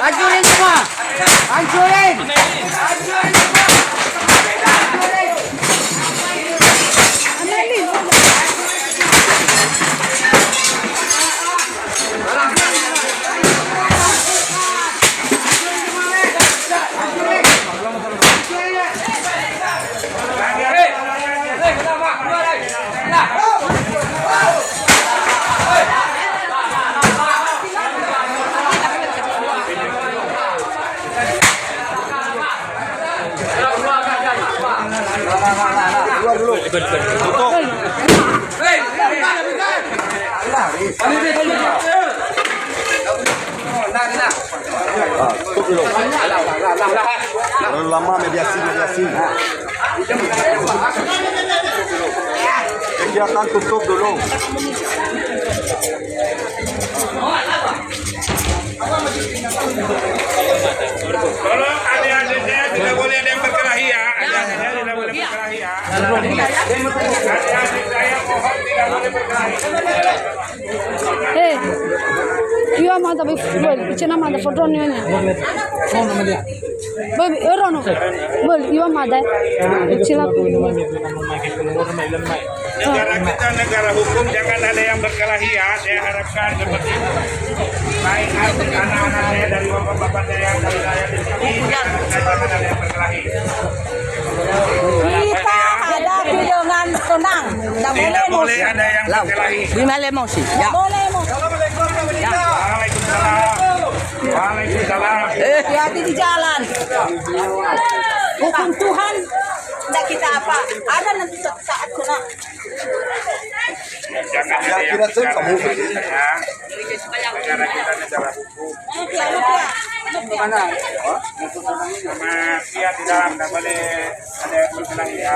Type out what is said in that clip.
Hancurin semua. Hancurin. Keluar dulu. Tutup. Tutup dulu. Terlalu lama mediasi. Kegiatan tutup dulu. Tolong adik-adiknya tidak boleh ada yang berkelahi ya. Adik-adiknya tidak boleh berkelahi ya. Adik-adik saya mohon tidak boleh berkelahi. Iya mah tapi cina mah foto nih nya. Baby, erono. Bol, iya mah deh. Cina. Negara kita negara hukum, jangan ada yang berkelahi ya. Saya harapkan seperti itu. Baik anak-anak saya dari bapak-bapak saya dari saya di sini, jangan ada yang berkelahi. Kita hadapi dengan tenang. Tidak boleh ada yang berkelahi. Lima emosi. Ya. Boleh emosi. Waalaikumsalam. Waalaikumsalam. Hati-hati di jalan. Hukum Tuhan tidak kita apa. Ada nanti suatu saat kena. Jangan ada yang bicara seperti saya. Negara kita negara hukum. Sama dia di dalam, tidak boleh ada yang berkelahi ya.